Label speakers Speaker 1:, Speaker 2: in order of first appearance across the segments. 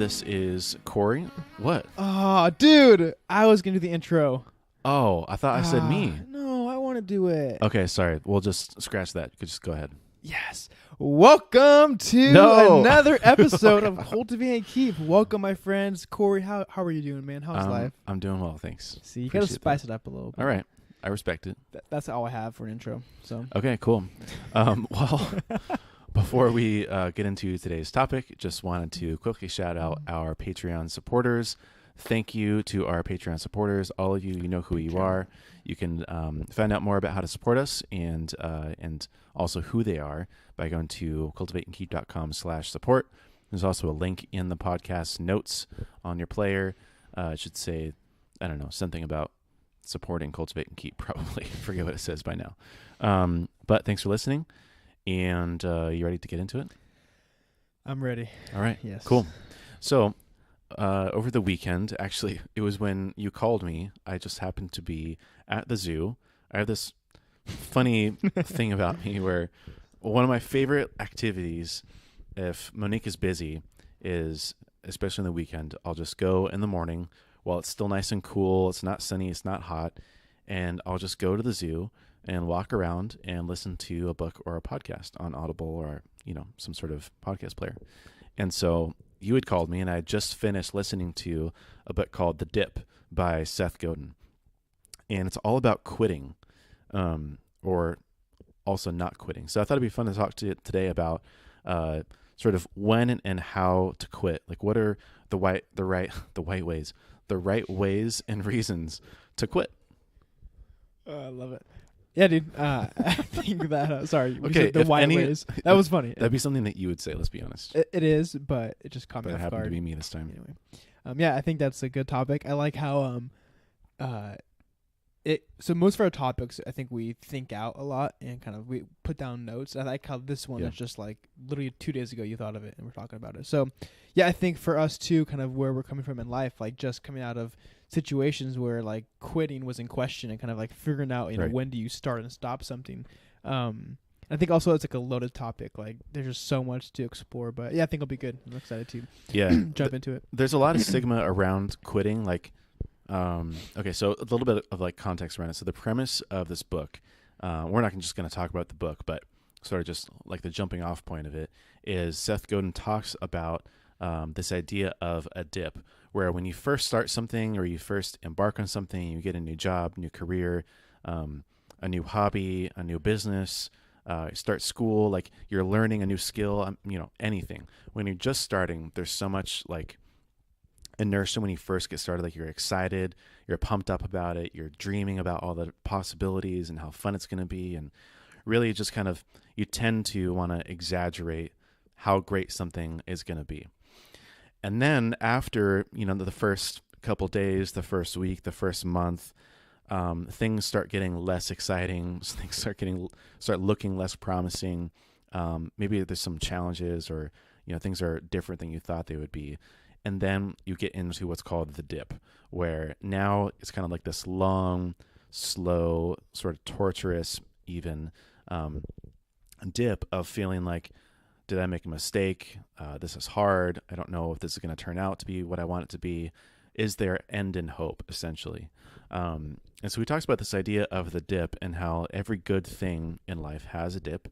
Speaker 1: This is Corey. What?
Speaker 2: Oh, dude, I was going to do the intro.
Speaker 1: Oh, I thought I said me.
Speaker 2: No, I want to do it.
Speaker 1: Okay, sorry. We'll just scratch that. You could just go ahead.
Speaker 2: Yes. Welcome to another episode of Cultivate and Keep. Welcome, my friends. Corey, how are you doing, man? How's life?
Speaker 1: I'm doing well, thanks.
Speaker 2: See, you got to spice it up a little bit.
Speaker 1: All right. I respect it.
Speaker 2: That's all I have for an intro. So
Speaker 1: Okay, cool. Well, before we get into today's topic, just wanted to quickly shout out our Patreon supporters. Thank you to our Patreon supporters. All of you, you know who you are. You can find out more about how to support us and also who they are by going to cultivateandkeep.com/support. There's also a link in the podcast notes on your player. It should say, I don't know, something about supporting Cultivate and Keep, probably. Forget what it says by now. But thanks for listening. And you ready to get into it?
Speaker 2: I'm ready.
Speaker 1: All right.
Speaker 2: Yes.
Speaker 1: Cool. So over the weekend, actually, it was when you called me. I just happened to be at the zoo. I have this funny thing about me where one of my favorite activities, if Monique is busy, is, especially on the weekend, I'll just go in the morning while it's still nice and cool. It's not sunny. It's not hot. And I'll just go to the zoo and walk around and listen to a book or a podcast on Audible or, some sort of podcast player. And so you had called me, and I had just finished listening to a book called The Dip by Seth Godin. And it's all about quitting, or also not quitting. So I thought it'd be fun to talk to you today about sort of when and how to quit. Like, what are the right ways and reasons to quit?
Speaker 2: I love it. Yeah, dude. I think that. Sorry.
Speaker 1: Okay.
Speaker 2: The white ways. That was funny.
Speaker 1: That'd be something that you would say. Let's be honest.
Speaker 2: It is, but it just caught me off guard.
Speaker 1: But it happened to be me this time.
Speaker 2: Anyway, yeah, I think that's a good topic. I like how So most of our topics, I think we think out a lot and kind of we put down notes. I like how this one is just like literally 2 days ago you thought of it and we're talking about it. So yeah, I think for us too, kind of where we're coming from in life, like just coming out of situations where like quitting was in question and kind of like figuring out, when do you start and stop something. I think also it's like a loaded topic. Like there's just so much to explore, but yeah, I think it'll be good. I'm excited to jump into it.
Speaker 1: There's a lot of stigma around quitting. Like, okay, so a little bit of like context around it. So the premise of this book, we're not just going to talk about the book, but sort of just like the jumping off point of it is Seth Godin talks about this idea of a dip, where when you first start something or you first embark on something, you get a new job, new career, a new hobby, a new business, start school, like you're learning a new skill, anything. When you're just starting, there's so much like inertia when you first get started. Like you're excited, you're pumped up about it, you're dreaming about all the possibilities and how fun it's going to be, and really just kind of you tend to want to exaggerate how great something is going to be. And then after the first couple days, the first week, the first month, things start getting less exciting. Things start looking less promising. Maybe there's some challenges, or things are different than you thought they would be. And then you get into what's called the dip, where now it's kind of like this long, slow, sort of torturous, even dip of feeling like, did I make a mistake? This is hard. I don't know if this is going to turn out to be what I want it to be. Is there end in hope, essentially? And so he talks about this idea of the dip and how every good thing in life has a dip,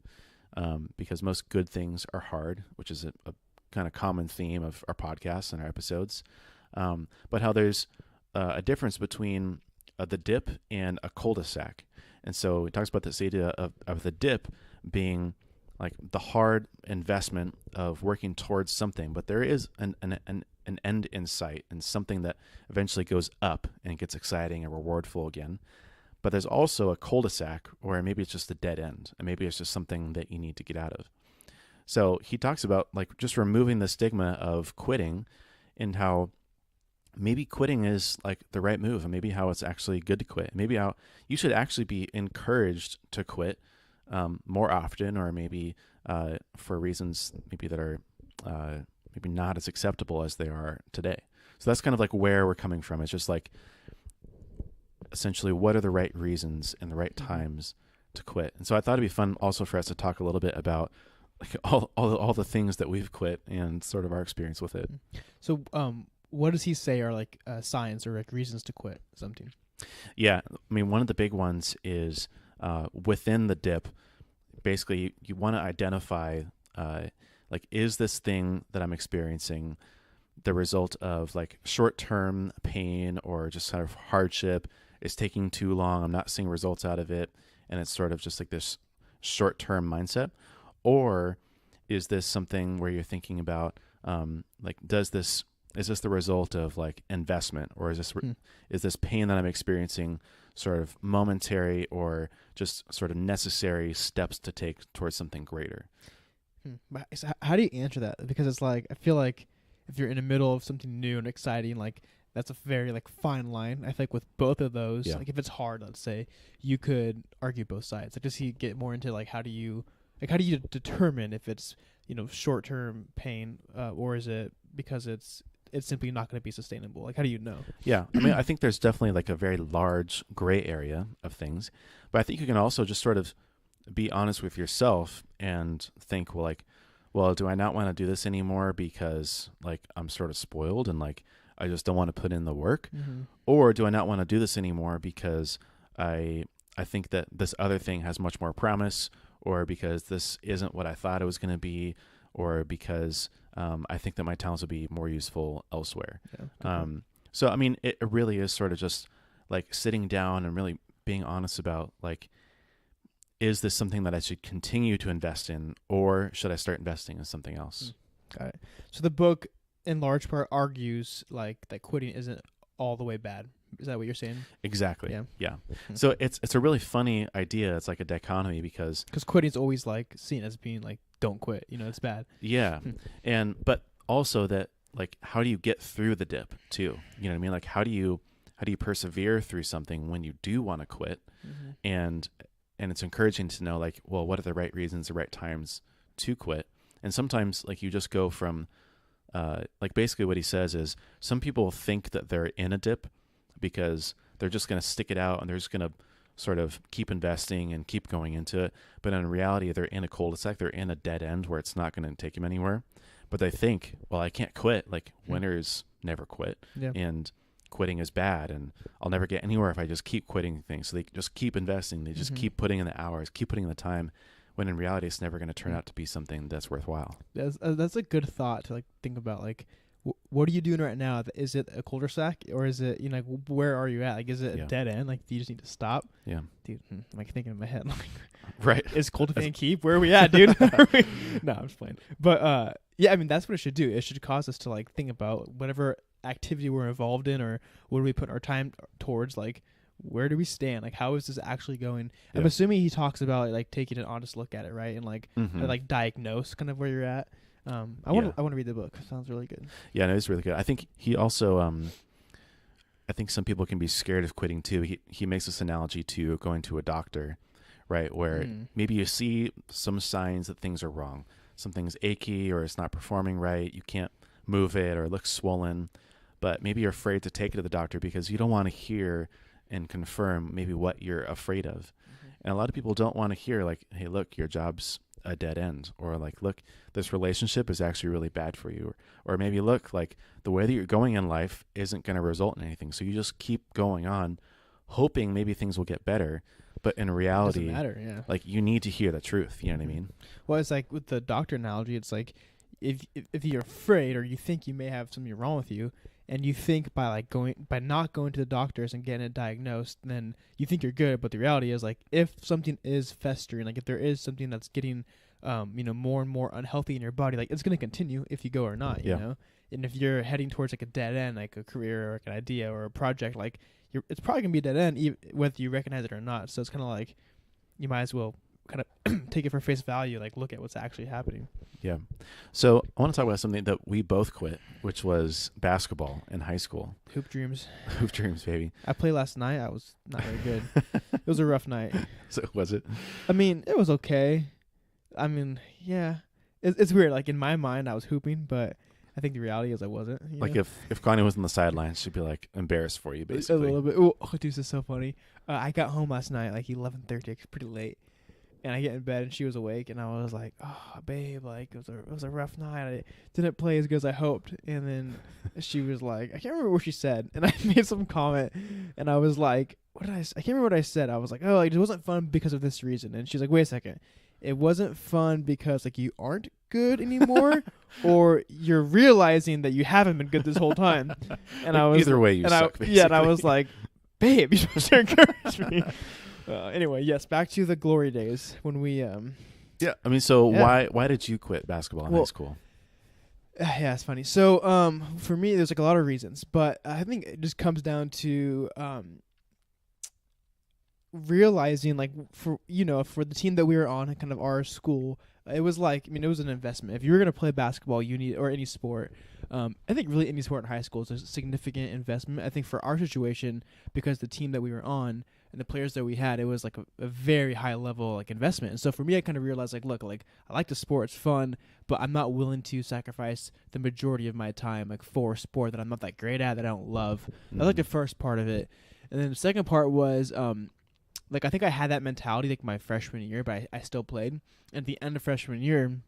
Speaker 1: because most good things are hard, which is a kind of common theme of our podcasts and our episodes, but how there's a difference between the dip and a cul-de-sac. And so he talks about this idea of the dip being like the hard investment of working towards something, but there is an end in sight and something that eventually goes up and gets exciting and rewardful again. But there's also a cul-de-sac where maybe it's just a dead end, and maybe it's just something that you need to get out of. So he talks about like just removing the stigma of quitting, and how maybe quitting is like the right move, and maybe how it's actually good to quit. Maybe how you should actually be encouraged to quit more often, or maybe for reasons maybe that are maybe not as acceptable as they are today. So that's kind of like where we're coming from. It's just like essentially what are the right reasons and the right times to quit. And so I thought it'd be fun also for us to talk a little bit about like all the things that we've quit and sort of our experience with it.
Speaker 2: So, what does he say are like signs or like reasons to quit something?
Speaker 1: Yeah, I mean, one of the big ones is within the dip. Basically, you want to identify like, is this thing that I'm experiencing the result of like short-term pain or just kind of hardship? It's taking too long. I'm not seeing results out of it, and it's sort of just like this short-term mindset. Or is this something where you're thinking about like, is this the result of like investment, or is this pain that I'm experiencing sort of momentary or just sort of necessary steps to take towards something greater?
Speaker 2: But so how do you answer that? Because it's like, I feel like if you're in the middle of something new and exciting, like that's a very like fine line. I think with both of those, like if it's hard, let's say, you could argue both sides. Like, does he get more into like how do you determine if it's, you know, short term pain, or is it because it's simply not going to be sustainable? Like, how do you know?
Speaker 1: Yeah, I mean, I think there's definitely like a very large gray area of things, but I think you can also just sort of be honest with yourself and think, well, do I not want to do this anymore because like I'm sort of spoiled and like I just don't want to put in the work, or do I not want to do this anymore because I think that this other thing has much more promise, or because this isn't what I thought it was going to be, or because I think that my talents will be more useful elsewhere. Yeah, so, I mean, it really is sort of just like sitting down and really being honest about like, is this something that I should continue to invest in, or should I start investing in something else?
Speaker 2: Got it. So the book, in large part, argues like that quitting isn't all the way bad. Is that what you're saying?
Speaker 1: Exactly. Yeah. So it's a really funny idea. It's like a dichotomy because
Speaker 2: quitting is always like seen as being like, don't quit. You know, it's bad.
Speaker 1: Yeah, but also that like, how do you get through the dip too? You know what I mean? Like, how do you persevere through something when you do want to quit? And it's encouraging to know like, well, what are the right reasons, the right times to quit? And sometimes like you just go from like, basically what he says is some people think that they're in a dip because they're just going to stick it out and they're just going to sort of keep investing and keep going into it. But in reality, they're in a cul-de-sac. They're in a dead end where it's not going to take them anywhere. But they think, well, I can't quit. Like, winners never quit. Yeah. And quitting is bad. And I'll never get anywhere if I just keep quitting things. So they just keep investing. They just keep putting in the hours, keep putting in the time, when in reality, it's never going to turn out to be something that's worthwhile.
Speaker 2: That's a good thought to like think about. Like, what are you doing right now? Is it a cul-de-sac, or is it, you know, like, where are you at? Like, is it a dead end? Like, do you just need to stop? Yeah, dude. I'm like thinking in my head, like,
Speaker 1: right?
Speaker 2: Is cultivating keep? Where are we at, dude? No, I'm just playing. But yeah, I mean, that's what it should do. It should cause us to like think about whatever activity we're involved in, or what do we put our time towards. Like, where do we stand? Like, how is this actually going? Yeah. I'm assuming he talks about like taking an honest look at it, right? And like like diagnose kind of where you're at. I want to read the book. It sounds really good.
Speaker 1: Yeah, no, it's really good. I think he also, I think some people can be scared of quitting too. He makes this analogy to going to a doctor, right? Where maybe you see some signs that things are wrong. Something's achy or it's not performing right. You can't move it or it looks swollen. But maybe you're afraid to take it to the doctor because you don't want to hear and confirm maybe what you're afraid of. And a lot of people don't want to hear like, hey, look, your job's a dead end, or like, look, this relationship is actually really bad for you, or maybe look, like the way that you're going in life isn't going to result in anything. So you just keep going on hoping maybe things will get better. But in reality,
Speaker 2: doesn't matter,
Speaker 1: like you need to hear the truth. You know what I mean?
Speaker 2: Well, it's like with the doctor analogy, it's like if you're afraid or you think you may have something wrong with you, and you think by not going to the doctors and getting it diagnosed, then you think you're good. But the reality is, like, if something is festering, like if there is something that's getting, more and more unhealthy in your body, like it's going to continue if you go or not, you know. And if you're heading towards like a dead end, like a career or like an idea or a project, like it's probably gonna be a dead end, whether you recognize it or not. So it's kind of like you might as well kind of take it for face value, like look at what's actually happening.
Speaker 1: Yeah. So I want to talk about something that we both quit, which was basketball in high school.
Speaker 2: Hoop dreams.
Speaker 1: Hoop dreams, baby.
Speaker 2: I played last night. I was not very good. It was a rough night.
Speaker 1: So was it?
Speaker 2: I mean, it was okay. I mean, yeah. It's weird. Like in my mind, I was hooping, but I think the reality is I wasn't.
Speaker 1: Like if Connie was on the sidelines, she'd be like embarrassed for you, basically.
Speaker 2: A little bit. Oh, dude, this is so funny. I got home last night like 11:30. It's pretty late. And I get in bed and she was awake, and I was like, "Oh, babe, like it was a rough night. I didn't play as good as I hoped." And then she was like, I can't remember what she said, and I made some comment, and I was like, "What did I? I can't remember what I said." I was like, "Oh, like it wasn't fun because of this reason." And she's like, "Wait a second, it wasn't fun because like you aren't good anymore, or you're realizing that you haven't been good this whole time." And I was
Speaker 1: either way, you suck. Basically.
Speaker 2: Yeah, and I was like, "Babe, you're supposed to encourage me." Anyway, yes, back to the glory days when we
Speaker 1: Yeah, I mean, so why did you quit basketball in high school?
Speaker 2: Yeah, it's funny. So for me, there's like a lot of reasons, but I think it just comes down to realizing like for the team that we were on, kind of our school, it was like, I mean, it was an investment. If you were going to play basketball, you need, or any sport, I think really any sport in high school is a significant investment. I think for our situation, because the team that we were on and the players that we had, it was like a very high level like investment. And so for me, I kind of realized like, look, like I like the sport, it's fun, but I'm not willing to sacrifice the majority of my time like for a sport that I'm not that great at, that I don't love. That's like the first part of it. And then the second part was like I think I had that mentality like my freshman year, but I still played. At the end of freshman year,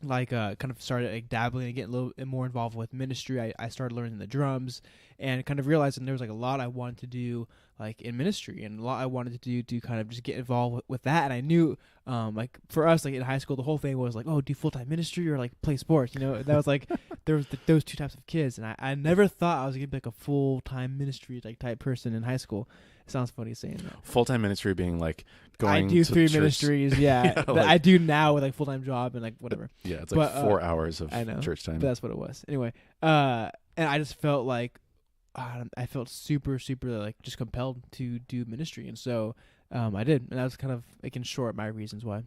Speaker 2: like kind of started like dabbling and getting a little bit more involved with ministry. I started learning the drums and kind of realizing there was like a lot I wanted to do like in ministry, and a lot I wanted to do to kind of just get involved with that. And I knew like for us, like in high school, the whole thing was like, oh, do full-time ministry or like play sports, you know. That was like there was those two types of kids, and I never thought I was gonna be like a full-time ministry like type person in high school. It sounds funny saying that.
Speaker 1: Full-time ministry being like going
Speaker 2: I do
Speaker 1: to
Speaker 2: 3
Speaker 1: church.
Speaker 2: ministries, yeah, that
Speaker 1: like,
Speaker 2: I do now with like full-time job and like whatever.
Speaker 1: Yeah, it's like 4 hours of
Speaker 2: I know,
Speaker 1: church time.
Speaker 2: But that's what it was. Anyway, and I just felt like I felt super like just compelled to do ministry, and so I did, and that was kind of like in short my reasons why.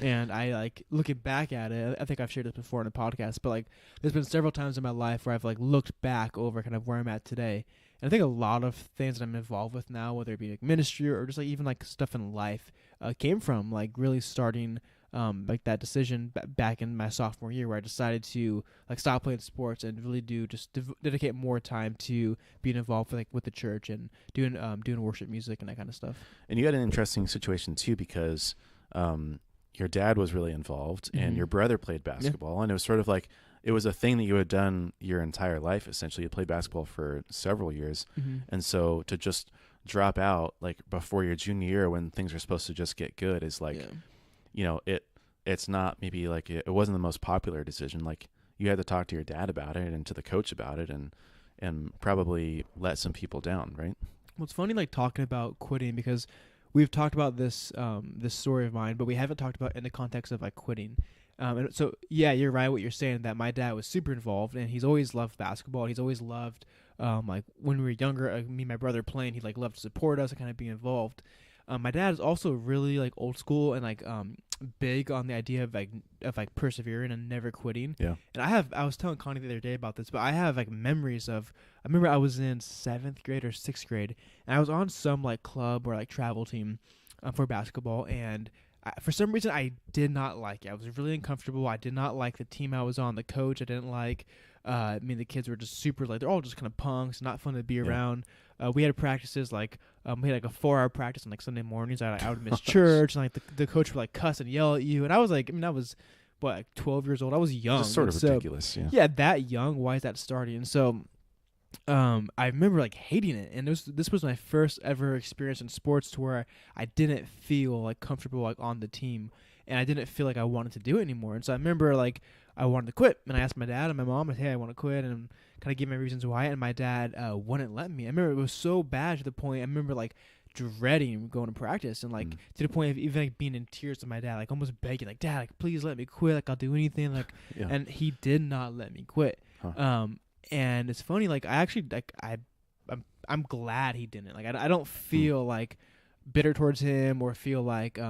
Speaker 2: And I like looking back at it, I think I've shared this before in a podcast, but like there's been several times in my life where I've like looked back over kind of where I'm at today. And I think a lot of things that I'm involved with now, whether it be like ministry or just like even like stuff in life, came from like really starting like that decision back in my sophomore year, where I decided to like stop playing sports and really do just dedicate more time to being involved with the church and doing worship music and that kind of stuff.
Speaker 1: And you had an interesting situation too, because your dad was really involved and your brother played basketball, and it was sort of like it was a thing that you had done your entire life. Essentially, you played basketball for several years, and so to just drop out like before your junior year when things are supposed to just get good is like, you know, it's not maybe like it wasn't the most popular decision. Like you had to talk to your dad about it and to the coach about it, and probably let some people down, right?
Speaker 2: Well, it's funny like talking about quitting, because we've talked about this this story of mine, but we haven't talked about it in the context of like quitting. And so, yeah, you're right what you're saying, that my dad was super involved, and he's always loved basketball. He's always loved, like, when we were younger, me and my brother playing, he, like, loved to support us and kind of be involved. My dad is also really, like, old school and, like, big on the idea of persevering and never quitting.
Speaker 1: Yeah.
Speaker 2: And I was telling Connie the other day about this, but I have, like, memories of, I remember I was in 7th grade or 6th grade, and I was on some, like, club or, like, travel team for basketball, and for some reason, I did not like it. I was really uncomfortable. I did not like the team I was on, the coach I didn't like. I mean, the kids were just super, like, they're all just kind of punks, not fun to be around. We had practices, like, we had, like, a 4-hour practice on, like, Sunday mornings. I would miss church, and, like, the coach would, like, cuss and yell at you. And I was, like, I mean, I was, what, like 12 years old? I was young.
Speaker 1: Just sort of ridiculous, yeah.
Speaker 2: Yeah, that young. Why is that starting? And so I remember like hating it, and this was my first ever experience in sports to where I didn't feel like comfortable like on the team, and I didn't feel like I wanted to do it anymore. And so I remember like I wanted to quit, and I asked my dad and my mom, like, hey, I want to quit, and kind of gave my reasons why, and my dad wouldn't let me. I remember it was so bad to the point I remember like dreading going to practice, and like to the point of even like being in tears to my dad, like almost begging, like, Dad, like please let me quit, like I'll do anything, like and he did not let me quit. And it's funny, like I actually like I'm glad he didn't. Like I don't feel like bitter towards him or feel like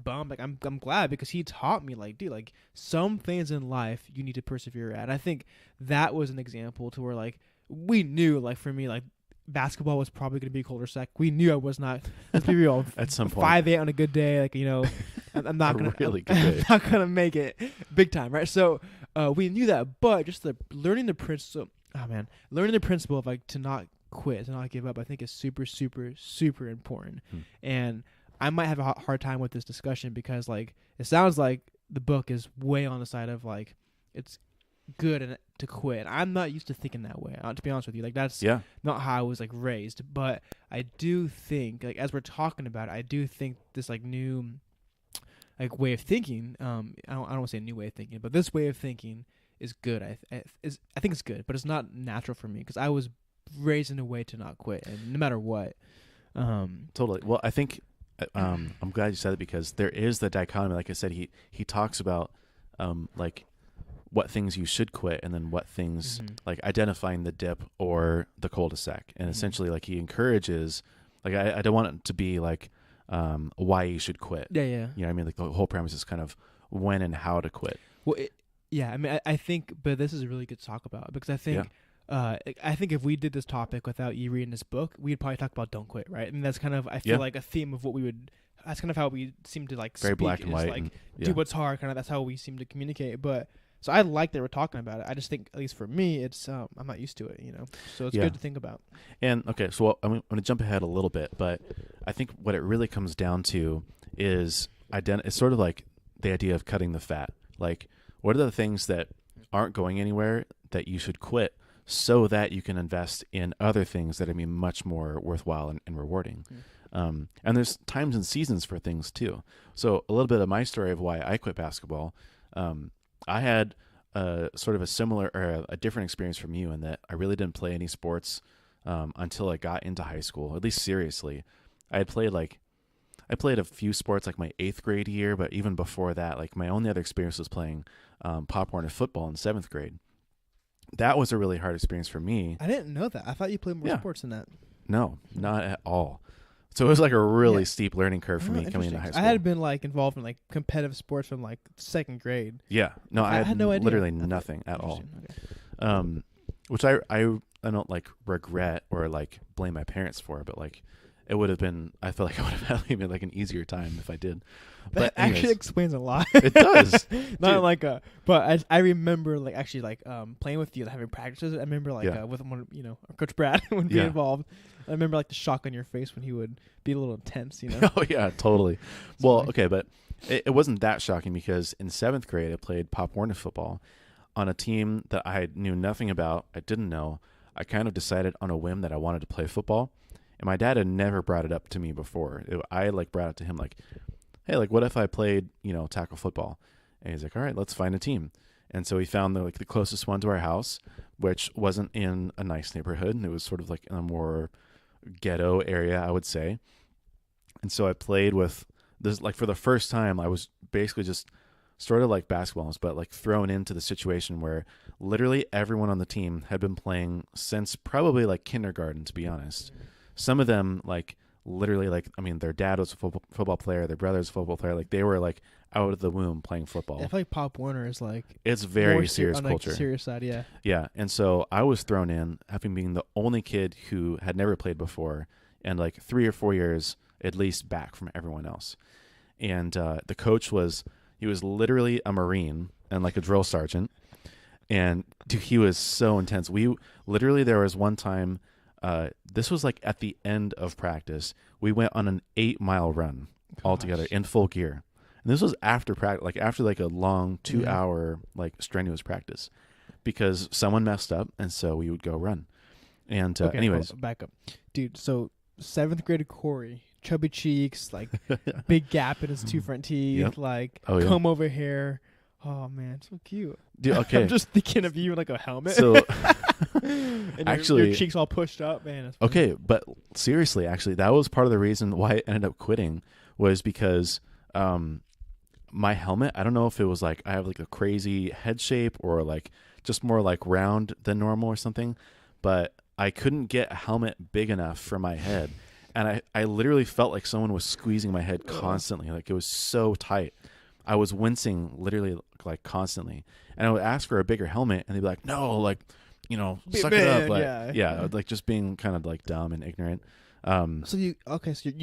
Speaker 2: bummed. Like I'm glad, because he taught me like, dude, like some things in life you need to persevere at. And I think that was an example to where like we knew, like for me, like basketball was probably going to be a colder sec. We knew I was not, let's be real,
Speaker 1: at some point
Speaker 2: 5'8" on a good day, like, you know, I'm not gonna
Speaker 1: really good day.
Speaker 2: I'm not gonna make it big time, right? So we knew that, but just learning the principle. Oh man, learning the principle of like to not quit, to not give up, I think is super, super, super important. And I might have a hard time with this discussion because like it sounds like the book is way on the side of like it's good and to quit. I'm not used to thinking that way. To be honest with you, like that's not how I was like raised. But I do think like as we're talking about it, I do think this like new like way of thinking. I don't want to say new way of thinking, but this way of thinking is good. I think it's good, but it's not natural for me because I was raised in a way to not quit, and no matter what.
Speaker 1: Totally. Well, I think I'm glad you said it because there is the dichotomy. Like I said, he talks about like what things you should quit and then what things like identifying the dip or the cul-de-sac. And essentially like he encourages, like I don't want it to be like why you should quit.
Speaker 2: Yeah.
Speaker 1: You know what I mean? Like the whole premise is kind of when and how to quit.
Speaker 2: Well, I mean, I think, but this is really good to talk about because I think if we did this topic without you reading this book, we'd probably talk about don't quit, right? And that's kind of, I feel like a theme of what we would, that's kind of how we seem to like
Speaker 1: very
Speaker 2: speak
Speaker 1: black and
Speaker 2: is
Speaker 1: white
Speaker 2: like
Speaker 1: and,
Speaker 2: do what's hard, kind of that's how we seem to communicate. But so I like that we're talking about it. I just think, at least for me, it's I'm not used to it, you know. So it's good to think about.
Speaker 1: And okay, so I'm going to jump ahead a little bit, but I think what it really comes down to is it's sort of like the idea of cutting the fat. Like, what are the things that aren't going anywhere that you should quit so that you can invest in other things that are much more worthwhile and rewarding. And there's times and seasons for things too. So a little bit of my story of why I quit basketball. I had sort of a similar or a different experience from you in that I really didn't play any sports until I got into high school, at least seriously. I played a few sports like my 8th grade year, but even before that, like my only other experience was playing Pop Warner football in 7th grade. That was a really hard experience for me.
Speaker 2: I didn't know that. I thought you played more sports than that.
Speaker 1: No, not at all. So it was like a really steep learning curve for me coming into high school.
Speaker 2: I had been like involved in like competitive sports from like 2nd grade.
Speaker 1: Yeah. No, I had no idea. Literally nothing at all. Okay. Which I don't like regret or like blame my parents for, but like it would have been, I feel like I would have had like an easier time if I did.
Speaker 2: But that actually explains a lot.
Speaker 1: It does.
Speaker 2: Not like but I remember like actually like playing with you and having practices. I remember like with one, you know, Coach Brad would be involved. I remember like the shock on your face when he would be a little intense, you know.
Speaker 1: Oh yeah, totally. Well, okay, but it wasn't that shocking because in 7th grade I played Pop Warner football on a team that I knew nothing about. I didn't know. I kind of decided on a whim that I wanted to play football. And my dad had never brought it up to me before. I like brought it to him like, hey, like what if I played, you know, tackle football? And he's like, all right, let's find a team. And so he found the closest one to our house, which wasn't in a nice neighborhood. And it was sort of like in a more ghetto area, I would say. And so I played with this, like for the first time, I was basically just sort of like basketballs, but like thrown into the situation where literally everyone on the team had been playing since probably like kindergarten, to be honest. Some of them, like, literally, like, I mean, their dad was a football player, their brother was a football player. Like, they were, like, out of the womb playing football.
Speaker 2: Yeah, I feel like Pop Warner is, like...
Speaker 1: It's very serious
Speaker 2: on,
Speaker 1: culture.
Speaker 2: Like, serious side, yeah.
Speaker 1: Yeah, and so I was thrown in, having been the only kid who had never played before, and, like, 3 or 4 years, at least, back from everyone else. And the coach he was literally a Marine and, like, a drill sergeant. And, dude, he was so intense. There was one time... this was like at the end of practice. We went on an 8-mile run all together in full gear. And this was after practice, like after like a long 2-hour like strenuous practice, because someone messed up, and so we would go run. And anyways,
Speaker 2: back up, dude. So 7th grade Corey, chubby cheeks, like big gap in his 2 front teeth, like comb over hair. Oh man, so cute.
Speaker 1: Dude, okay.
Speaker 2: I'm just thinking of you in like a helmet.
Speaker 1: So
Speaker 2: and
Speaker 1: actually,
Speaker 2: your cheeks all pushed up, man.
Speaker 1: Okay, but seriously, actually, that was part of the reason why I ended up quitting, was because my helmet, I don't know if it was like I have like a crazy head shape or like just more like round than normal or something, but I couldn't get a helmet big enough for my head. And I literally felt like someone was squeezing my head constantly. Like it was so tight. I was wincing literally like constantly. And I would ask for a bigger helmet and they'd be like, no, like, you know, suck it up. Like, like just being kind of like dumb and ignorant.
Speaker 2: So you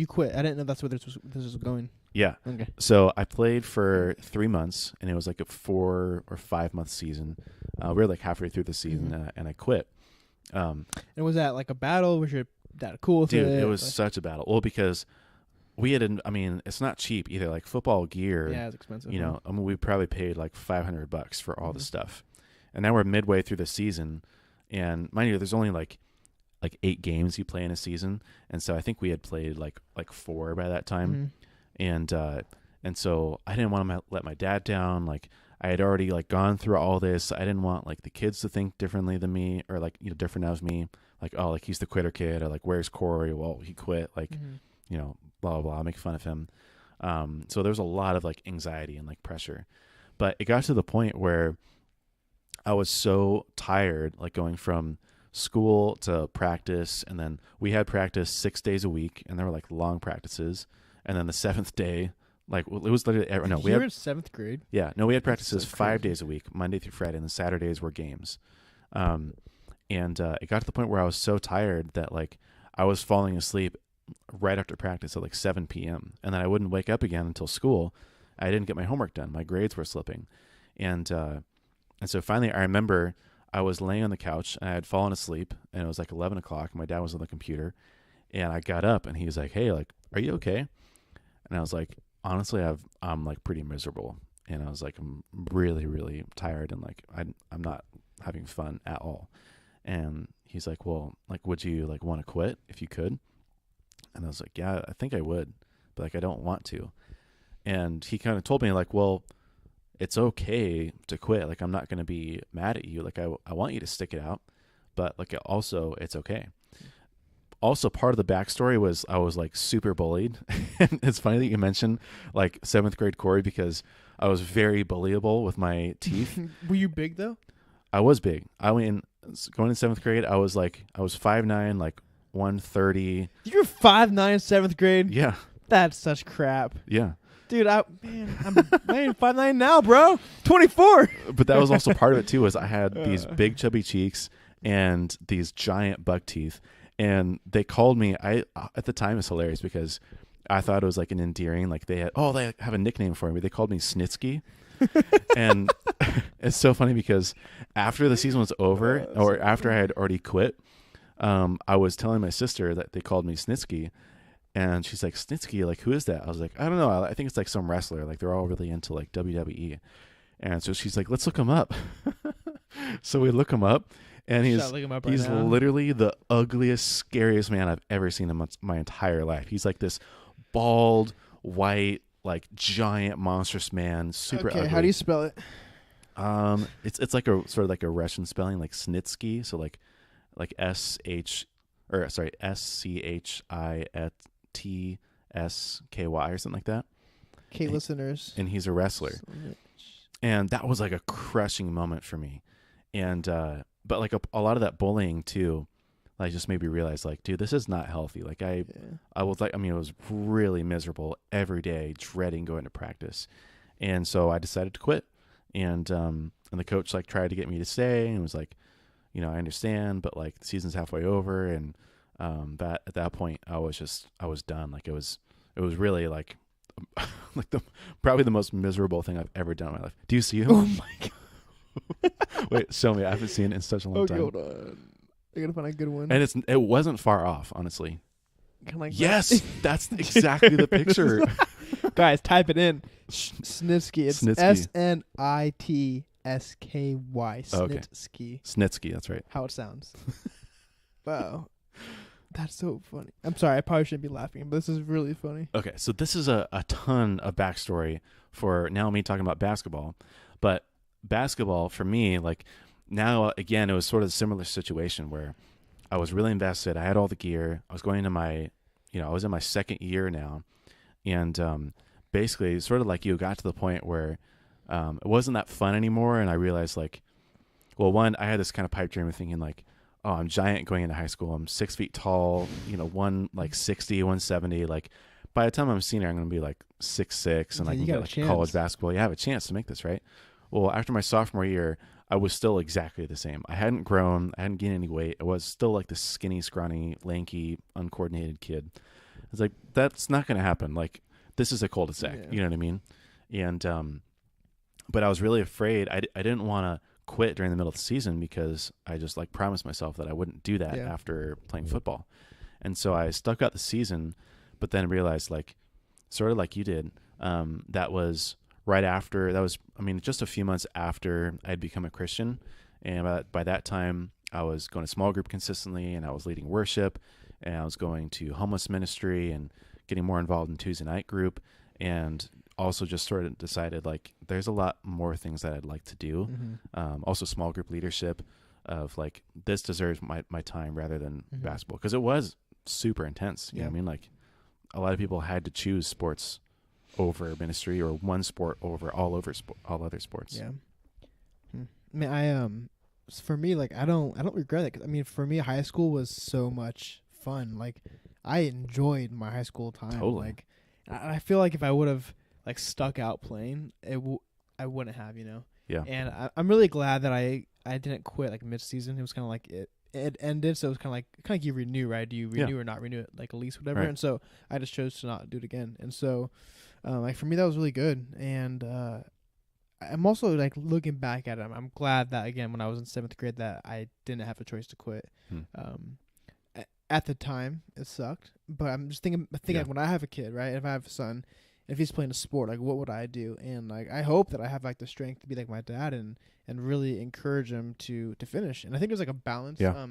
Speaker 2: quit. I didn't know that's where this was going.
Speaker 1: Yeah.
Speaker 2: Okay.
Speaker 1: So I played for 3 months and it was like a 4 or 5 month season. We were like halfway through the season and I quit.
Speaker 2: And was that like a battle? Was your dad cool with
Speaker 1: it? Dude,
Speaker 2: it
Speaker 1: was such a battle. Well, because we had, I mean, it's not cheap either. Like football gear,
Speaker 2: Yeah, it's expensive.
Speaker 1: you know, I mean, we probably paid like $500 for all the
Speaker 2: Mhm.
Speaker 1: stuff. And now we're midway through the season. And mind you, there's only like 8 games you play in a season. And so I think we had played like 4 by that time.
Speaker 2: Mhm.
Speaker 1: And so I didn't want to let my dad down. Like I had already like gone through all this. I didn't want like the kids to think differently than me, or like, you know, different as me. Like, oh, like he's the quitter kid, or like, where's Corey? Well, he quit. Like,
Speaker 2: Mhm.
Speaker 1: you know, blah, blah, blah, make fun of him. So there was a lot of like anxiety and like pressure, but it got to the point where I was so tired, like going from school to practice. And then we had practice 6 days a week, and there were like long practices. And then the 7th day, like it was literally, no, we
Speaker 2: You're
Speaker 1: had,
Speaker 2: in 7th grade.
Speaker 1: yeah, no, we had
Speaker 2: That's so
Speaker 1: practices 5
Speaker 2: crazy.
Speaker 1: days a week, Monday through Friday, and the Saturdays were games. Um, and it got to the point where I was so tired that like I was falling asleep right after practice at like 7 p.m. and then I wouldn't wake up again until school. I didn't get my homework done. My grades were slipping, and so finally I remember I was laying on the couch and I had fallen asleep, and it was like 11 o'clock. My dad was on the computer, and I got up and he was like, "Hey, like, are you okay?" And I was like, "Honestly, I'm like pretty miserable." And I was like, "I'm really, really tired, and like I'm not having fun at all." And he's like, "Well, like, would you like want to quit if you could?" And I was like, "Yeah, I think I would, but like I don't want to." And he kind of told me like, "Well, it's okay to quit. Like I'm not going to be mad at you. Like I want you to stick it out, but like also it's okay." Also, part of the backstory was I was like super bullied. And it's funny that you mentioned like 7th grade Corey, because I was very bullyable with my teeth.
Speaker 2: Were you big though?
Speaker 1: I was big. I mean, going in 7th grade, I was 5'9", like 130.
Speaker 2: You're 5'9", 7th grade.
Speaker 1: Yeah,
Speaker 2: That's such crap,
Speaker 1: yeah.
Speaker 2: dude. I'm 5'9" now, bro. 24.
Speaker 1: But that was also part of it too. Was I had these big chubby cheeks and these giant buck teeth, and they called me. I at the time it's hilarious because I thought it was like an endearing. Like they have a nickname for me. They called me Snitsky. And it's so funny because after the season was over, or after I had already quit, I was telling my sister that they called me Snitsky, and she's like, "Snitsky, like who is that?" I was like, "I don't know. I think it's like some wrestler. Like they're all really into like WWE." And so she's like, "Let's look him up." So we look him up, and
Speaker 2: Shut, look him up right
Speaker 1: he's
Speaker 2: now.
Speaker 1: literally the ugliest, scariest man I've ever seen in my entire life. He's like this bald, white, like giant, monstrous man, super
Speaker 2: Okay,
Speaker 1: ugly.
Speaker 2: how do you spell it?
Speaker 1: It's like a sort of like a Russian spelling, like Snitsky. So like SCHITSKY or something like that.
Speaker 2: Okay, listeners.
Speaker 1: And he's a wrestler. And that was like a crushing moment for me. And but like a lot of that bullying too, like just made me realize like, dude, this is not healthy. Like I was like, I mean, it was really miserable every day, dreading going to practice. And so I decided to quit. And the coach like tried to get me to stay, and was like, you know, I understand, but like the season's halfway over. And that at that point I was done. Like it was really like like probably the most miserable thing I've ever done in my life. Do you see him?
Speaker 2: Oh my god.
Speaker 1: Wait, show me. I haven't seen it in such a long
Speaker 2: Okay,
Speaker 1: time.
Speaker 2: hold on. I gotta find a good one.
Speaker 1: And it wasn't far off, honestly.
Speaker 2: Kinda like
Speaker 1: Yes,
Speaker 2: that.
Speaker 1: that's exactly the picture.
Speaker 2: Guys, type it in. Snitsky. It's
Speaker 1: Snitsky.
Speaker 2: Snitsky.
Speaker 1: Okay.
Speaker 2: Snitsky.
Speaker 1: Snitsky, that's right.
Speaker 2: How it sounds. Wow. That's so funny. I'm sorry, I probably shouldn't be laughing, but this is really funny.
Speaker 1: Okay, so this is a ton of backstory for now me talking about basketball. But basketball, for me, like now, again, it was sort of a similar situation where I was really invested. I had all the gear. I was going into I was in my 2nd year now. And basically, sort of like you, got to the point where it wasn't that fun anymore. And I realized, like, well, one, I had this kind of pipe dream of thinking, like, oh, I'm giant going into high school. I'm 6 feet tall, 160, 170. Like, by the time I'm a senior, I'm going to be like 6'6", and
Speaker 2: Yeah,
Speaker 1: I can
Speaker 2: you
Speaker 1: get
Speaker 2: got a
Speaker 1: like
Speaker 2: chance.
Speaker 1: college basketball. You have a chance to make this, right? Well, after my sophomore year, I was still exactly the same. I hadn't grown. I hadn't gained any weight. I was still like this skinny, scrawny, lanky, uncoordinated kid. It's like, that's not going to happen. Like, this is a cul-de-sac.
Speaker 2: Yeah.
Speaker 1: You know what I mean? And but I was really afraid. I didn't want to quit during the middle of the season because I just like promised myself that I wouldn't do that
Speaker 2: Yeah.
Speaker 1: after playing football. And so I stuck out the season, but then realized like sort of like you did. That was right after, just a few months after I'd become a Christian. And by that time, I was going to small group consistently, and I was leading worship, and I was going to homeless ministry and getting more involved in Tuesday night group, and also just sort of decided like there's a lot more things that I'd like to do. Also small group leadership of like, this deserves my time rather than basketball, because it was super intense. You know what I mean? Like a lot of people had to choose sports over ministry, or one sport over all other sports.
Speaker 2: Yeah. I mean, for me, like I don't regret it. 'Cause, I mean, for me, high school was so much fun. Like I enjoyed my high school time.
Speaker 1: Totally.
Speaker 2: Like I feel like if I would have like stuck out playing, I wouldn't have, you know.
Speaker 1: Yeah.
Speaker 2: And I'm really glad that I didn't quit like mid season. It was kind of like it ended, so it was kind of like you renew, right? Do you renew or not renew it, like a lease, whatever?
Speaker 1: Right.
Speaker 2: And so I just chose to not do it again. And so, like for me, that was really good. And I'm also like looking back at it, I'm glad that again when I was in 7th grade that I didn't have a choice to quit. At the time, it sucked, but I'm just thinking like, when I have a kid, right? If I have a son, if he's playing a sport, like what would I do? And like I hope that I have like the strength to be like my dad and really encourage him to finish. And I think there's like a balance.
Speaker 1: Yeah.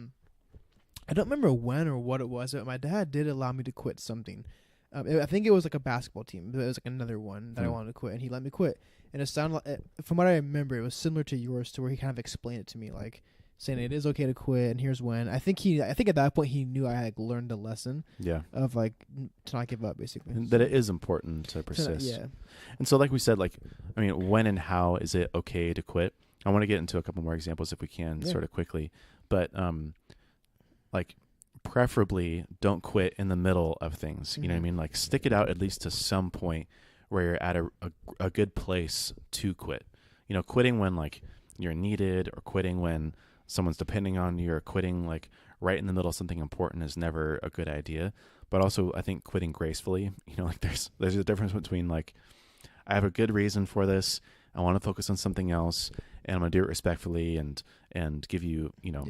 Speaker 2: I don't remember when or what it was, but my dad did allow me to quit something. I think it was like a basketball team. But it was like another one that I wanted to quit, and he let me quit. And it sounded like, from what I remember, it was similar to yours, to where he kind of explained it to me, like saying it is okay to quit, and here's when. I think at that point he knew I had like, learned a lesson.
Speaker 1: Yeah.
Speaker 2: Of like to not give up, basically.
Speaker 1: And that it is important to persist.
Speaker 2: Yeah.
Speaker 1: And so, like we said, like I mean, when and how is it okay to quit? I want to get into a couple more examples if we can, sort of quickly, but like preferably don't quit in the middle of things. You know what I mean? Like stick it out at least to some point where you're at a good place to quit. You know, quitting when like you're needed, or quitting when someone's depending on you, or quitting like right in the middle of something important is never a good idea. But also I think quitting gracefully, you know, like there's a difference between like, I have a good reason for this, I want to focus on something else, and I'm going to do it respectfully and give you, you know,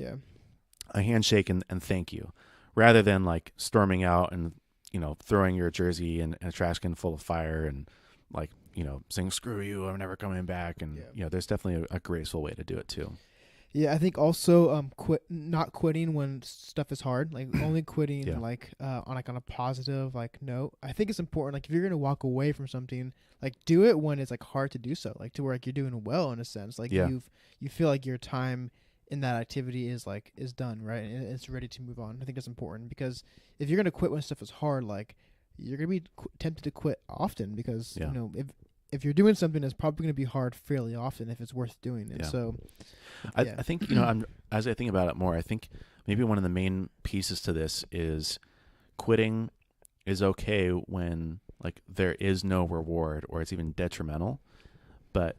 Speaker 1: a handshake and thank you, rather than like storming out and, you know, throwing your jersey in a trash can full of fire and like, you know, saying, screw you, I'm never coming back. And, you know, there's definitely a graceful way to do it too.
Speaker 2: Yeah, I think also not quitting when stuff is hard, like only quitting like on a positive like note. I think it's important. Like if you're gonna walk away from something, like do it when it's like hard to do so, like to where like you're doing well in a sense, like you feel like your time in that activity is done, right, and it's ready to move on. I think that's important, because if you're gonna quit when stuff is hard, like you're gonna be tempted to quit often, because you know if you're doing something that's probably going to be hard fairly often if it's worth doing. And so
Speaker 1: I think, you know, as I think about it more, I think maybe one of the main pieces to this is quitting is okay when like there is no reward or it's even detrimental, but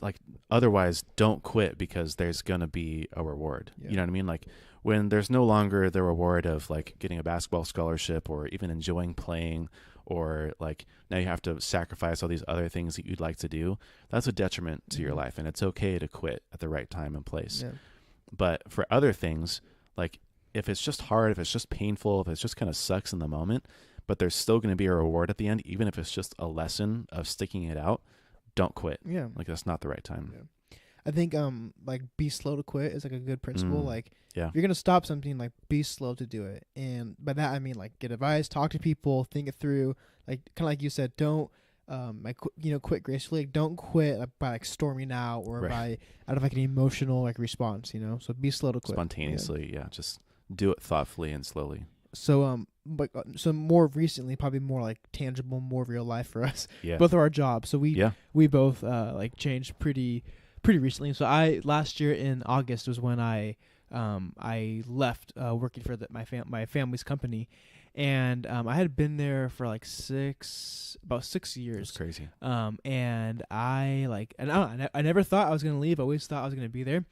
Speaker 1: like otherwise don't quit because there's going to be a reward. You know what I mean? Like when there's no longer the reward of like getting a basketball scholarship or even enjoying playing, or like now you have to sacrifice all these other things that you'd like to do, that's a detriment to your life, and it's okay to quit at the right time and place. But for other things, like if it's just hard, if it's just painful, if it just kind of sucks in the moment, but there's still going to be a reward at the end, even if it's just a lesson of sticking it out, don't quit. Like that's not the right time.
Speaker 2: I think like be slow to quit is like a good principle. Like if you're gonna stop something, like be slow to do it. And by that I mean like get advice, talk to people, think it through. Like kind of like you said, don't quit gracefully. Like, don't quit by like storming out or by out of like an emotional like response. You know, so be slow to quit
Speaker 1: spontaneously. Just do it thoughtfully and slowly.
Speaker 2: So so more recently, probably more like tangible, more real life for us. Both of our jobs. So we both like changed pretty recently. So last year in August was when I left working for my family's company, and I had been there for like about 6 years.
Speaker 1: That's crazy.
Speaker 2: And I never thought I was gonna leave. I always thought I was gonna be there.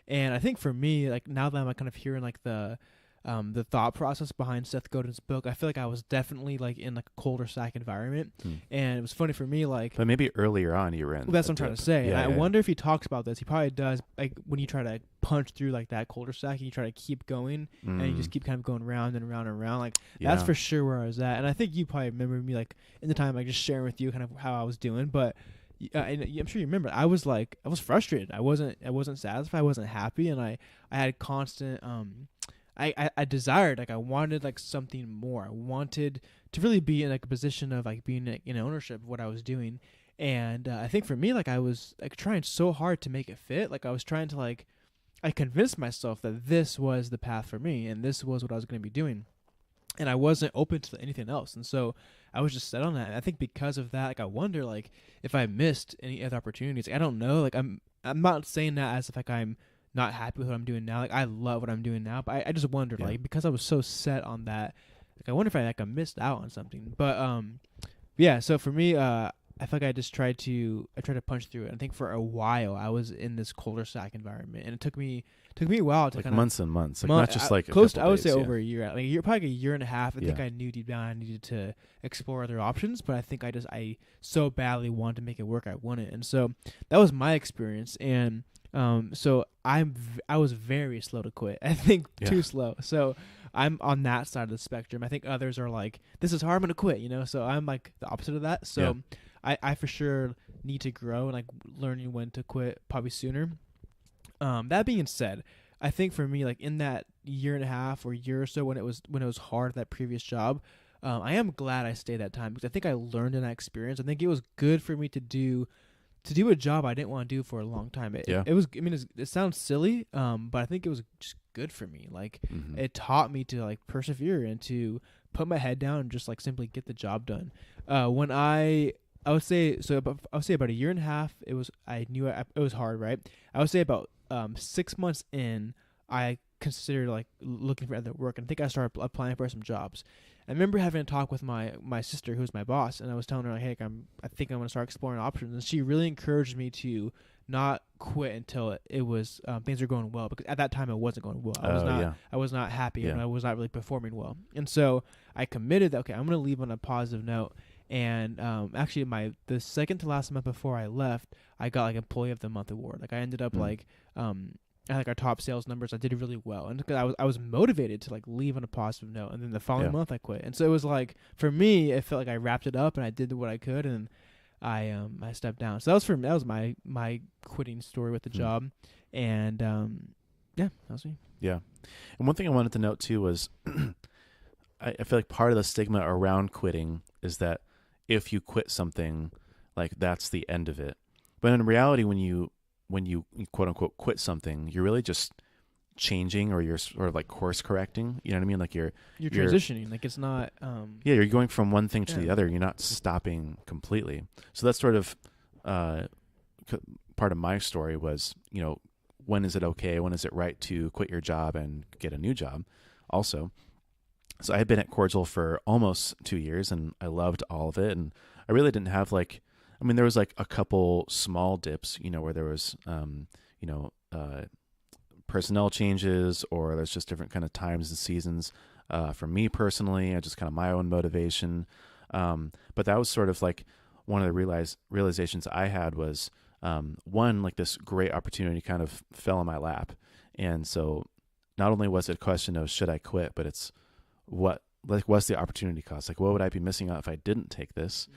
Speaker 2: And I think for me, like now that I'm kind of hearing like the the thought process behind Seth Godin's book, I feel like I was definitely like in like a colder sack environment, and it was funny for me like.
Speaker 1: But maybe earlier on you were in.
Speaker 2: Well, that's what I'm trying to say.
Speaker 1: Yeah,
Speaker 2: I wonder if he talks about this. He probably does. Like when you try to punch through like that colder sack, and you try to keep going, and you just keep kind of going round and round and round. Like that's for sure where I was at. And I think you probably remember me like in the time like just sharing with you kind of how I was doing. But and I'm sure you remember. I was frustrated. I wasn't satisfied. I wasn't happy, and I had constant I desired, like I wanted like something more. I wanted to really be in like a position of like being in ownership of what I was doing. And I think for me, like I was like trying so hard to make it fit. Like I was trying to like, I convinced myself that this was the path for me and this was what I was going to be doing. And I wasn't open to anything else. And so I was just set on that. And I think because of that, like I wonder like if I missed any other opportunities. Like, I don't know. Like I'm not saying that as if like I'm not happy with what I'm doing now. Like I love what I'm doing now, but I just wondered like because I was so set on that, like I wonder if I missed out on something. But yeah. So for me, I feel like I tried to punch through it. I think for a while I was in this colder sack environment, and it took me a while to
Speaker 1: like
Speaker 2: kind
Speaker 1: months and months, like not just like
Speaker 2: close. I would
Speaker 1: days,
Speaker 2: say over a year, like probably a year and a half. I think
Speaker 1: Yeah.
Speaker 2: I knew deep down I needed to explore other options, but I think I so badly wanted to make it work. I wanted, and so that was my experience. And so I was very slow to quit. I think too slow. So I'm on that side of the spectrum. I think others are like, this is hard, I'm gonna quit. You know, so I'm like the opposite of that. So. I for sure need to grow and like learning when to quit probably sooner. That being said, I think for me, like in that year and a half or year or so when it was hard, that previous job, I am glad I stayed that time because I think I learned in that experience. I think it was good for me to do a job I didn't want to do for a long time. It was, I mean, it sounds silly, but I think it was just good for me. Like it taught me to like persevere and to put my head down and just like simply get the job done. When I would say about a year and a half. I knew it was hard, right? I would say about 6 months in, I considered like looking for other work, and I think I started applying for some jobs. I remember having a talk with my sister, who's my boss, and I was telling her like, hey, I think I'm gonna start exploring options, and she really encouraged me to not quit until it was things were going well, because at that time it wasn't going well. I was not happy, and I was not really performing well, and so I committed that okay, I'm gonna leave on a positive note. And actually, the second to last month before I left, I got like Employee of the Month award. Like I ended up like I had like our top sales numbers. I did really well, and I was motivated to like leave on a positive note. And then the following month I quit, and so it was like for me, it felt like I wrapped it up and I did what I could, and I stepped down. So that was my quitting story with the job, and yeah, that was me.
Speaker 1: Yeah, and one thing I wanted to note too was I feel like part of the stigma around quitting is that if you quit something, like that's the end of it. But in reality, when you quote unquote quit something, you're really just changing, or you're sort of like course correcting. You know what I mean? Like you're
Speaker 2: transitioning. Like it's not.
Speaker 1: You're going from one thing to the other. You're not stopping completely. So that's sort of part of my story was, when is it okay? When is it right to quit your job and get a new job? Also. So I had been at Cordial for almost 2 years, and I loved all of it. And I really didn't have there was like a couple small dips, where there was, personnel changes, or there's just different kind of times and seasons. For me personally, I just kind of my own motivation. But that was sort of like one of the realizations I had was, one, like this great opportunity kind of fell in my lap. And so not only was it a question of should I quit, but it's, what's the opportunity cost? Like, what would I be missing out if I didn't take this?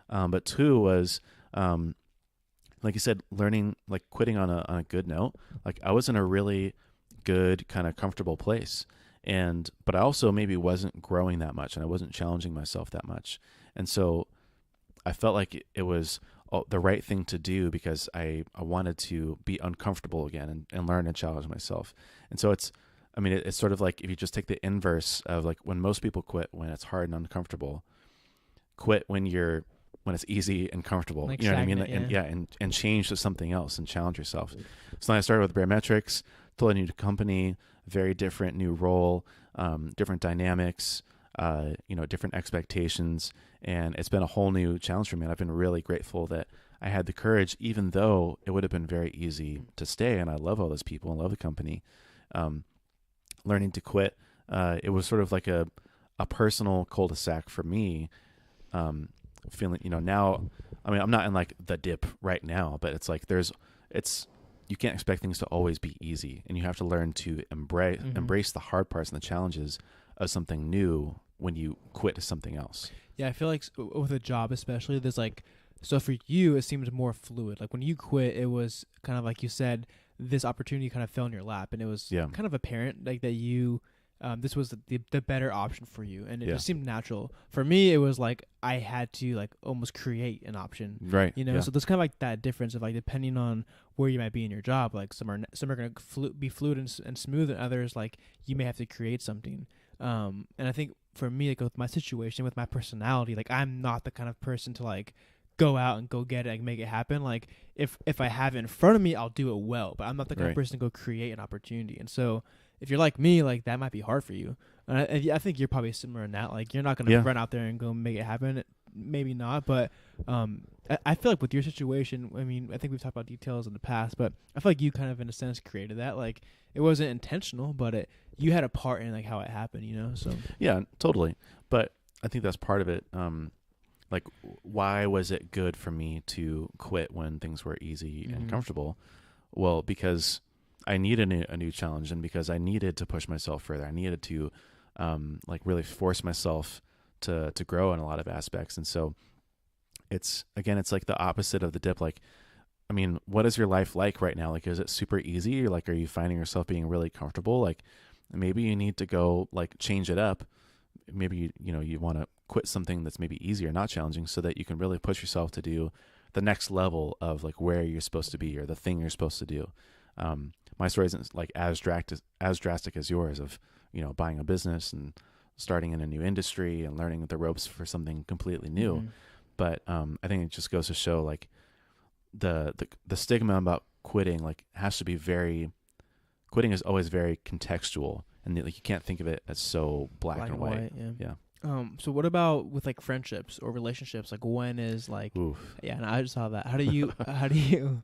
Speaker 1: But two was, like you said, learning, like quitting on a good note. Like I was in a really good kind of comfortable place, but I also maybe wasn't growing that much, and I wasn't challenging myself that much. And so I felt like it was the right thing to do because I wanted to be uncomfortable again and learn and challenge myself. And so it's sort of like if you just take the inverse of like when most people quit when it's hard and uncomfortable, quit when it's easy and comfortable.
Speaker 2: Like
Speaker 1: you know what I mean? And change to something else and challenge yourself. So then I started with Barometrics, totally new company, very different new role, different dynamics, different expectations. And it's been a whole new challenge for me. And I've been really grateful that I had the courage, even though it would have been very easy to stay. And I love all those people and love the company. Learning to quit it was sort of like a personal cul-de-sac for me. Feeling, now, I mean, I'm not in like the dip right now, but it's like you can't expect things to always be easy, and you have to learn to embrace the hard parts and the challenges of something new when you quit to something else.
Speaker 2: Yeah, I feel like with a job especially, there's like, so for you, it seems more fluid. Like when you quit, it was kind of like you said, this opportunity kind of fell in your lap, and it was kind of apparent like that you, this was the better option for you, and it just seemed natural. For me, it was like I had to like almost create an option,
Speaker 1: right?
Speaker 2: So there's kind of like that difference of like depending on where you might be in your job. Like some are going to be fluid and smooth, and others like you may have to create something. And I think for me, like with my situation, with my personality, like I'm not the kind of person to like go out and go get it and make it happen. Like if I have it in front of me, I'll do it well, but I'm not the kind of person to go create an opportunity. And so if you're like me, like that might be hard for you. And I think you're probably similar in that. Like you're not going to run out there and go make it happen. Maybe not, but I feel like with your situation, I mean, I think we've talked about details in the past, but I feel like you kind of in a sense created that. Like it wasn't intentional, but you had a part in like how it happened, so.
Speaker 1: Yeah, totally. But I think that's part of it. Like why was it good for me to quit when things were easy and comfortable? Well, because I needed a new challenge, and because I needed to push myself further. I needed to like really force myself to grow in a lot of aspects. And so it's like the opposite of the dip. Like, I mean, what is your life like right now? Like, is it super easy? Or like, are you finding yourself being really comfortable? Like maybe you need to go like change it up. Maybe, you want to quit something that's maybe easier, not challenging, so that you can really push yourself to do the next level of like where you're supposed to be or the thing you're supposed to do. My story isn't like as drastic as yours of, buying a business and starting in a new industry and learning the ropes for something completely new. But I think it just goes to show like the stigma about quitting like has to be quitting is always very contextual, and like you can't think of it as so black and white. Yeah.
Speaker 2: So what about with like friendships or relationships? Like when is like,
Speaker 1: Oof.
Speaker 2: Yeah, and I just saw that. How do you,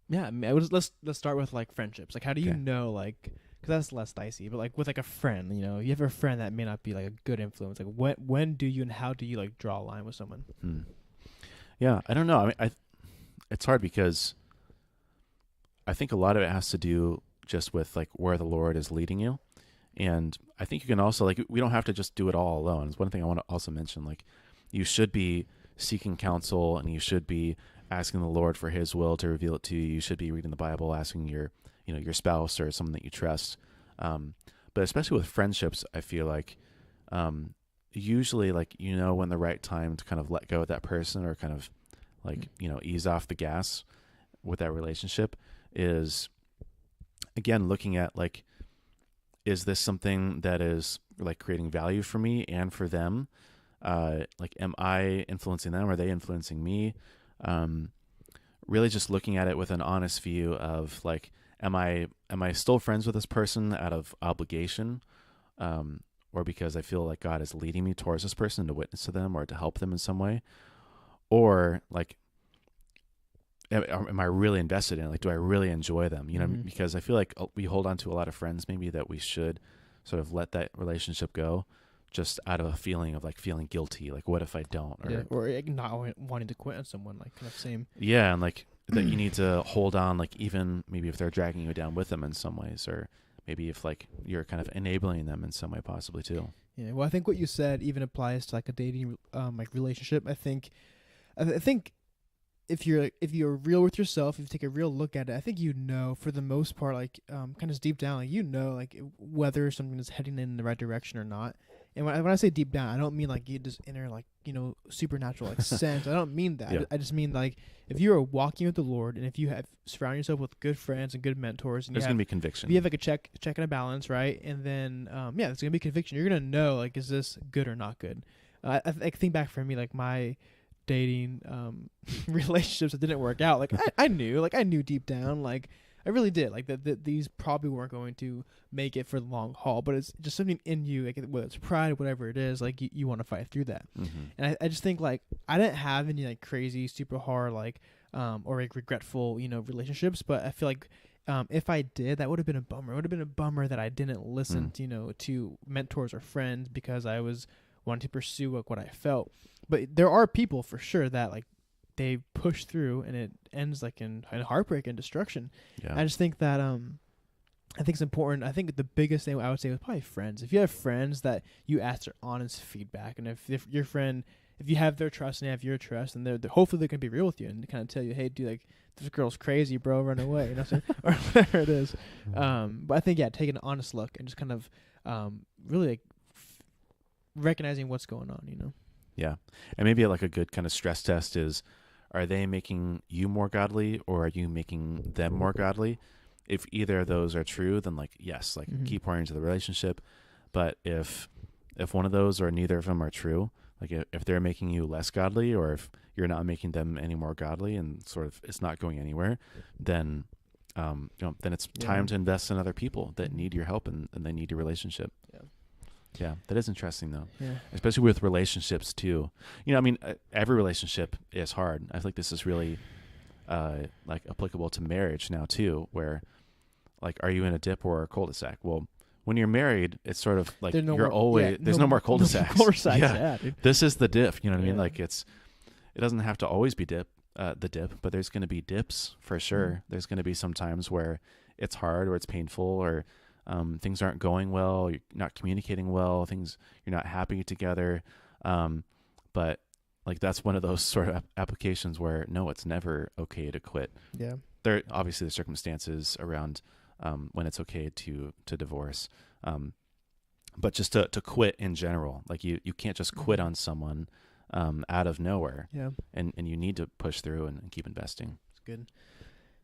Speaker 2: yeah, I mean, let's start with like friendships. Like how do you know, like, cause that's less dicey, but like with like a friend, you have a friend that may not be like a good influence. Like when do you and how do you like draw a line with someone?
Speaker 1: Yeah, I don't know. I mean, it's hard because I think a lot of it has to do just with like where the Lord is leading you. And I think you can also like, we don't have to just do it all alone. It's one thing I want to also mention, like you should be seeking counsel, and you should be asking the Lord for his will to reveal it to you. You should be reading the Bible, asking your spouse or someone that you trust. But especially with friendships, I feel like, usually like, when the right time to kind of let go of that person or kind of like, ease off the gas with that relationship is, again, looking at like, is this something that is like creating value for me and for them? Like, am I influencing them? Are they influencing me? Really just looking at it with an honest view of like, am I still friends with this person out of obligation? Or because I feel like God is leading me towards this person to witness to them or to help them in some way? Or like, am I really invested in it? Like, do I really enjoy them? Because I feel like we hold on to a lot of friends maybe that we should sort of let that relationship go just out of a feeling of like feeling guilty. Like, what if I don't?
Speaker 2: Or like not wanting to quit on someone, like kind of same.
Speaker 1: Yeah. And like that you need to hold on, like even maybe if they're dragging you down with them in some ways, or maybe if like you're kind of enabling them in some way possibly too.
Speaker 2: Yeah. Well, I think what you said even applies to like a dating like relationship. I think if you're real with yourself, if you take a real look at it, I think for the most part, like kind of deep down, like like whether something is heading in the right direction or not. And when I say deep down, I don't mean like you just inner like supernatural like sense. I don't mean that.
Speaker 1: Yeah.
Speaker 2: I just mean like if you are walking with the Lord, and if you have surround yourself with good friends and good mentors, and
Speaker 1: there's gonna be conviction.
Speaker 2: You have like a check and a balance, right? And then there's gonna be conviction. You're gonna know like, is this good or not good? I think back for me, like my dating relationships that didn't work out, like I knew deep down, like I really did, like that these probably weren't going to make it for the long haul, but it's just something in you, like whether it's pride, whatever it is, like you want to fight through that. And I just think like I didn't have any like crazy super hard like or like regretful relationships, but I feel like if I did, that would have been a bummer. It would have been a bummer that I didn't listen,
Speaker 1: Mm.
Speaker 2: to mentors or friends because I was wanting to pursue what I felt. But there are people for sure that like they push through and it ends like in heartbreak and destruction.
Speaker 1: Yeah.
Speaker 2: I just think that I think it's important. I think the biggest thing I would say was probably friends. If you have friends that you ask their honest feedback, and if your friend, if you have their trust and they have your trust, and they're hopefully they can be real with you and kind of tell you, hey, dude, like this girl's crazy, bro, run away, or whatever it is. But I think taking an honest look and just kind of really like recognizing what's going on.
Speaker 1: Yeah. And maybe like a good kind of stress test is, are they making you more godly or are you making them more godly? If either of those are true, then like, yes, like keep pouring into the relationship. But if one of those or neither of them are true, like if they're making you less godly or if you're not making them any more godly and sort of it's not going anywhere, then then it's time to invest in other people that need your help and they need your relationship. Yeah, that is interesting though.
Speaker 2: Yeah.
Speaker 1: Especially with relationships too. I mean, every relationship is hard. I think this is really like applicable to marriage now too, where like, are you in a dip or a cul-de-sac? Well, when you're married, it's sort of like there's no more cul-de-sacs.
Speaker 2: Yeah, dude.
Speaker 1: This is the dip. You know what I mean?
Speaker 2: Yeah.
Speaker 1: Like it doesn't have to always be the dip, but there's going to be dips for sure. There's going to be some times where it's hard or it's painful or things aren't going well. You're not communicating well. You're not happy together. But like that's one of those sort of applications where no, it's never okay to quit.
Speaker 2: Yeah.
Speaker 1: There obviously the circumstances around when it's okay to divorce. But just to quit in general, like you can't just quit on someone out of nowhere.
Speaker 2: Yeah.
Speaker 1: And you need to push through and keep investing.
Speaker 2: It's good.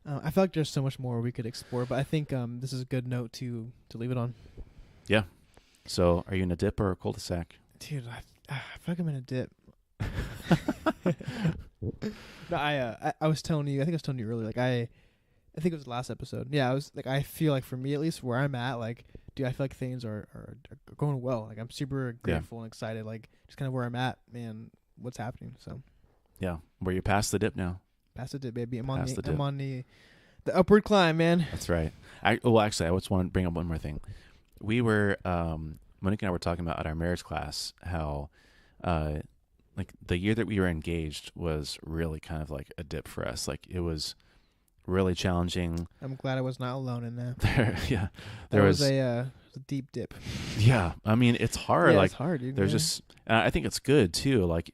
Speaker 2: I feel like there's so much more we could explore, but I think this is a good note to leave it on.
Speaker 1: Yeah. So are you in a dip or a cul-de-sac?
Speaker 2: Dude, I feel like I'm in a dip. No, I was telling you, I think I was telling you earlier, like I think it was the last episode. Yeah, I was like, I feel like for me at least, where I'm at, like, dude, I feel like things are going well. Like I'm super grateful and excited. Like just kind of where I'm at, man. What's happening? So.
Speaker 1: Yeah, where you're past the dip now.
Speaker 2: Past the dip, baby. I'm on
Speaker 1: the
Speaker 2: upward climb, man.
Speaker 1: That's right. Actually, I just want to bring up one more thing. We were Monique and I were talking about at our marriage class how like the year that we were engaged was really kind of like a dip for us. Like it was really challenging.
Speaker 2: I'm glad I was not alone in that.
Speaker 1: There was
Speaker 2: a deep dip.
Speaker 1: Yeah, I mean it's hard.
Speaker 2: Yeah,
Speaker 1: like
Speaker 2: it's hard, dude.
Speaker 1: There's just I think it's good too. Like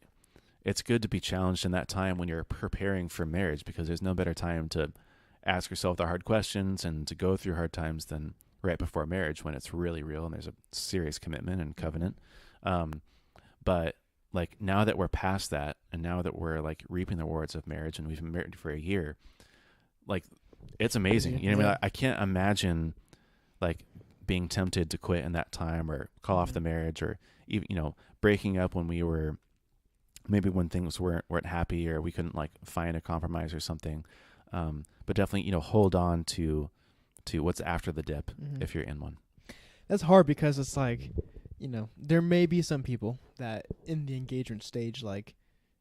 Speaker 1: it's good to be challenged in that time when you're preparing for marriage because there's no better time to ask yourself the hard questions and to go through hard times than right before marriage when it's really real and there's a serious commitment and covenant. But like now that we're past that and now that we're like reaping the rewards of marriage and we've been married for a year, like it's amazing. You know what I mean? I can't imagine like being tempted to quit in that time or call off the marriage or even, breaking up when we were maybe when things weren't happy or we couldn't like find a compromise or something. But definitely, hold on to what's after the dip if you're in one.
Speaker 2: That's hard because it's like, there may be some people that in the engagement stage, like,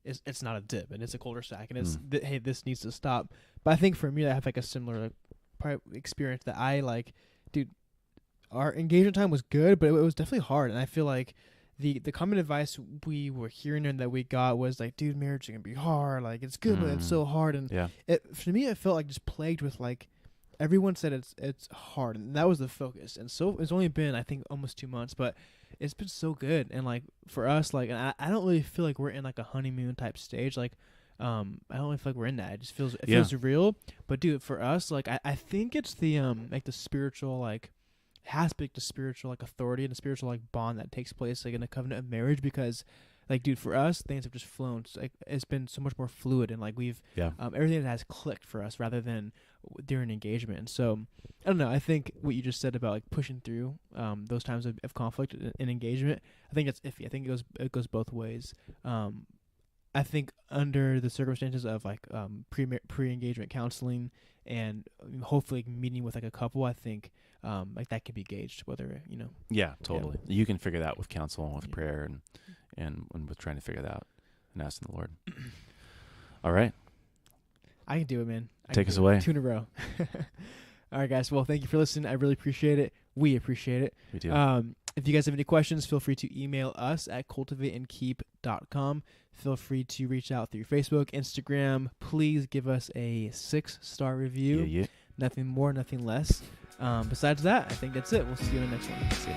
Speaker 2: it's not a dip and it's a cul-de-sac and it's hey, this needs to stop. But I think for me, I have like a similar experience that I like, dude. Our engagement time was good, but it was definitely hard, and I feel like the common advice we were hearing and that we got was like, dude, marriage is gonna be hard. Like it's good, but it's so hard. And for me, it felt like just plagued with like everyone said it's hard, and that was the focus. And so it's only been I think almost 2 months, but it's been so good. And like for us, like and I don't really feel like we're in like a honeymoon type stage. Like I don't really feel like we're in that. It just feels feels real. But dude, for us, like I think it's the like the spiritual like. Has to be the spiritual like authority and the spiritual like bond that takes place like in a covenant of marriage because like dude for us things have just flown. It's been so much more fluid and like we've everything has clicked for us rather than during engagement. And so I don't know, I think what you just said about like pushing through those times of conflict in engagement, I think that's iffy. I think it goes both ways. I think under the circumstances of like pre-engagement counseling and hopefully meeting with like a couple, I think like that can be gauged whether
Speaker 1: Yeah, totally. You can figure that out with counsel and with prayer and with trying to figure that out and asking the Lord. All right,
Speaker 2: I can do it, man.
Speaker 1: Take us away.
Speaker 2: 2 in a row. All right, guys. Well, thank you for listening. I really appreciate it. We appreciate it.
Speaker 1: We do.
Speaker 2: If you guys have any questions, feel free to email us at cultivateandkeep.com. Feel free to reach out through Facebook, Instagram. Please give us a 6-star review.
Speaker 1: Yeah.
Speaker 2: Nothing more, nothing less. Besides that, I think that's it. We'll see you in the next one.
Speaker 1: See ya.